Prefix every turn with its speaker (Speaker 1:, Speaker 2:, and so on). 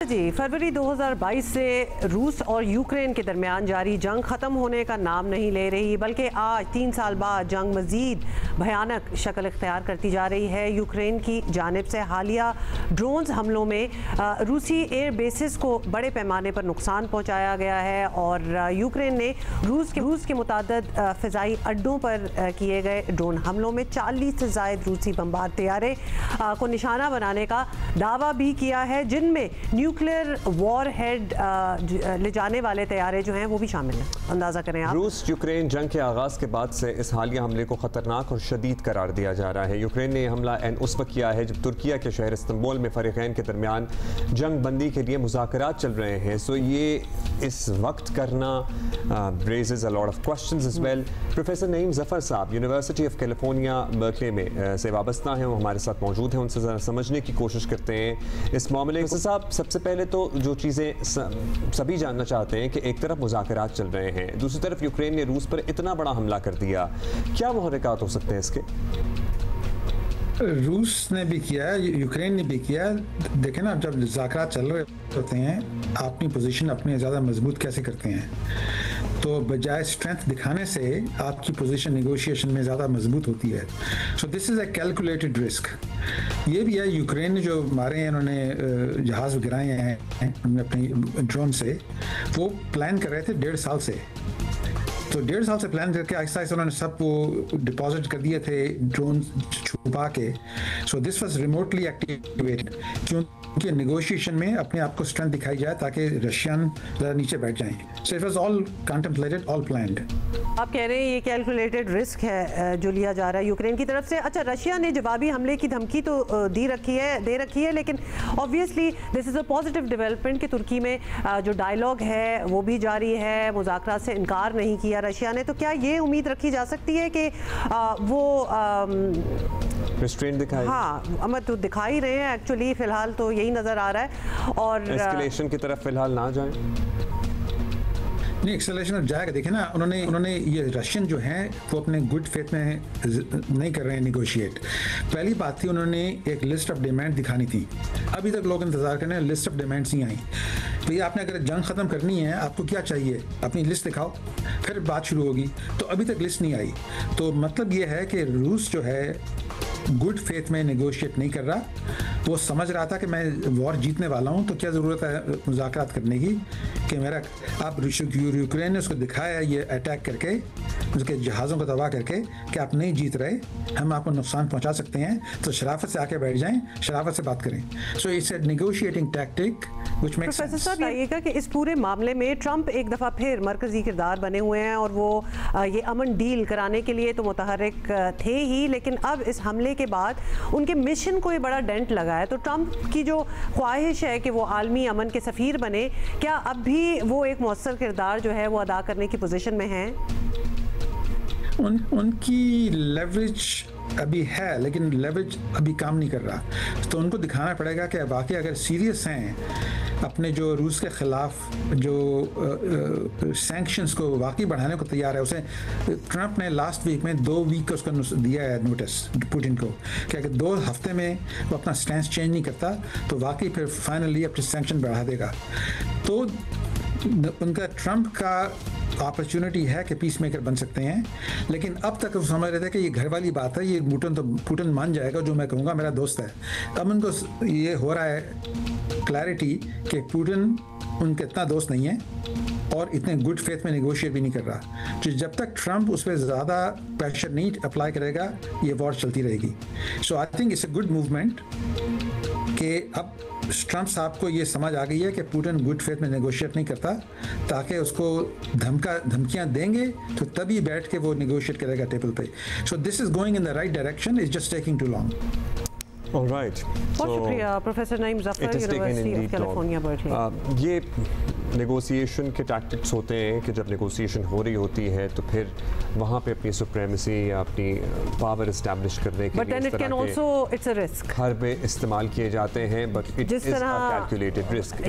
Speaker 1: जी फरवरी 2022 से रूस और यूक्रेन के दरमियान जारी जंग ख़त्म होने का नाम नहीं ले रही, बल्कि आज 3 साल बाद जंग मज़ीद भयानक शक्ल इख्तियार करती जा रही है। यूक्रेन की जानिब से हालिया ड्रोन्स हमलों में रूसी एयर बेसिस को बड़े पैमाने पर नुकसान पहुँचाया गया है और यूक्रेन ने रूस के मुतादिद फ़िज़ाई अड्डों पर किए गए ड्रोन हमलों में 40 से ज़ायद रूसी बमबार तैयारे को निशाना बनाने का दावा भी किया है, जिनमें न्यूक्लियर वॉर हेड ले जाने वाले तैयारे जो हैं वो भी शामिल हैं। अंदाज़ा करें आप।
Speaker 2: रूस यूक्रेन जंग के आगाज़ के बाद से इस हालिया हमले को ख़तरनाक और शदीद करार दिया जा रहा है। यूक्रेन ने हमला उस वक्त किया है जब तुर्किया के शहर इस्तांबुल में फ़रीक़ैन के दरमियान जंग बंदी के लिए मुज़ाकरात चल रहे हैं। सो ये इस वक्त करना raises a lot of questions as well. Professor Naeem Zafar साहब यूनिवर्सिटी ऑफ कैलिफोर्निया बर्कले में से वाबस्ता हैं, वो हमारे साथ मौजूद हैं, उनसे ज़रा समझने की कोशिश करते हैं इस मामले में। साहब सबसे पहले तो जो चीज़ें सभी जानना चाहते हैं कि एक तरफ मुज़ाकरात चल रहे हैं, दूसरी तरफ यूक्रेन ने रूस पर इतना बड़ा हमला कर दिया, क्या मुहर्रिकात हो सकते हैं इसके?
Speaker 3: रूस ने भी किया, यूक्रेन ने भी किया। देखें ना, जब मुज़ाकरात चल रहे होते हैं, अपनी पोजीशन अपने ज़्यादा मजबूत कैसे करते हैं, तो बजाय स्ट्रेंथ दिखाने से आपकी पोजीशन नेगोशिएशन में ज़्यादा मजबूत होती है। So this is a calculated risk. ये भी है, यूक्रेन ने जो मारे हैं, उन्होंने जहाज़ गिराए हैं अपनी ड्रोन से, वो प्लान कर रहे थे 1.5 साल से। तो 1.5 साल से प्लान करके आहिस्ता आहिस्ता उन्होंने सब वो डिपॉजिट कर दिए थे ड्रोन छुपा के। So this was remotely activated, क्योंकि नेगोशिएशन में अपने आप को स्ट्रेंथ दिखाई जाए ताकि रशियन ज़रा नीचे बैठ जाएं। So it was all contemplated, all planned.
Speaker 1: आप कह रहे हैं ये कैलकुलेटेड रिस्क है जो लिया जा रहा है यूक्रेन की तरफ से। अच्छा, रशिया ने जवाबी हमले की धमकी तो दे रखी है, लेकिन obviously this is a positive development कि तुर्की में जो डायलॉग है वो भी जारी है, मुज़ाकरात से इनकार नहीं किया रशिया ने। तो क्या ये उम्मीद रखी जा सकती है कि वो
Speaker 2: रिस्ट्रेंट दिखाए?
Speaker 1: हाँ, अमर तो दिखा ही रहे हैं एक्चुअली, फिलहाल तो यही नज़र आ रहा है। और
Speaker 2: एस्केलेशन की तरफ फिलहाल ना जाएं।
Speaker 3: नहीं, एक्सेलेरेशन जाएगा। देखें ना, उन्होंने ये रशियन जो हैं वो अपने गुड फेथ में नहीं कर रहे हैं निगोशिएट। पहली बात थी, उन्होंने एक लिस्ट ऑफ डिमांड दिखानी थी। अभी तक लोग इंतजार कर रहे हैं, लिस्ट ऑफ डिमांड्स नहीं आई। तो ये आपने अगर जंग ख़त्म करनी है, आपको क्या चाहिए, अपनी लिस्ट दिखाओ, फिर बात शुरू होगी। तो अभी तक लिस्ट नहीं आई, तो मतलब ये है कि रूस जो है गुड फेथ में नेगोशिएट नहीं कर रहा। वो समझ रहा था कि मैं वॉर जीतने वाला हूँ, तो क्या ज़रूरत है मुज़ाकरात करने की, कि मेरा आप यूक्रेन ने उसको दिखाया ये अटैक करके, उसके जहाज़ों को तबाह करके, कि आप नहीं जीत रहे, हम आपको नुकसान पहुँचा सकते हैं, तो शराफत से आके बैठ जाएं, शराफत से बात करें। So it's a negotiating tactic which makes sense.
Speaker 1: Professor साहब, बताइएगा कि इस पूरे मामले में ट्रंप एक दफ़ा फिर मरकज़ी किरदार बने हुए हैं और वो ये अमन डील कराने के लिए तो मुतहर्रिक थे ही, लेकिन अब इस हमले के बाद उनके मिशन को ये बड़ा डेंट लगा है। तो ट्रंप की जो ख्वाहिश है कि वो आलमी अमन के सफ़ीर बने, क्या अब भी वो एक मौसर किरदार जो है वो अदा करने की पोजीशन में हैं?
Speaker 3: उनकी लेवरेज अभी है, लेकिन लेवरेज अभी काम नहीं कर रहा। तो उनको दिखाना पड़ेगा कि वाकई अगर सीरियस हैं अपने जो रूस के ख़िलाफ़ जो सैंक्शंस को वाकई बढ़ाने को तैयार है। उसे ट्रंप ने लास्ट वीक में 2 वीक का उसका दिया है नोटिस पुतिन को, कि अगर 2 हफ्ते में वो अपना स्टैंस चेंज नहीं करता तो वाकई फिर फाइनली अपने सैंक्शन बढ़ा देगा। तो उनका ट्रंप का अपॉर्चुनिटी है कि पीस मेकर बन सकते हैं, लेकिन अब तक वो समझ रहे थे कि ये घर वाली बात है, ये पुतिन मान जाएगा, जो मैं कहूँगा मेरा दोस्त है। अब उनको ये हो रहा है क्लैरिटी कि पुतिन उनके इतना दोस्त नहीं है और इतने गुड फेथ में नेगोशिएट भी नहीं कर रहा। तो जब तक ट्रंप उस पर ज़्यादा प्रेशर नहीं अप्लाई करेगा, ये वॉर चलती रहेगी। So I think it's a good movement कि अब ट्रंप साहब को ये समझ आ गई है कि पुतिन गुड फेथ में नेगोशिएट नहीं करता, ताकि उसको धमकियां देंगे तो तभी बैठ के वो नेगोशिएट करेगा टेबल पे। So this is going in the right direction, it's just taking too long.
Speaker 2: All right.
Speaker 1: बहुत शुक्रिया professor Naeem Zafar, university of California Berkeley.
Speaker 2: ये नेगोशिएशन के टैक्टिक्स होते हैं कि जब नेगोशिएशन हो रही होती है तो फिर वहाँ पे अपनी सुप्रीमेसी या अपनी पावर इस्टेब्लिश करने के लिए इस तरह के
Speaker 1: रिस्क
Speaker 2: हरबे इस्तेमाल किए जाते हैं, but it is a calculated risk.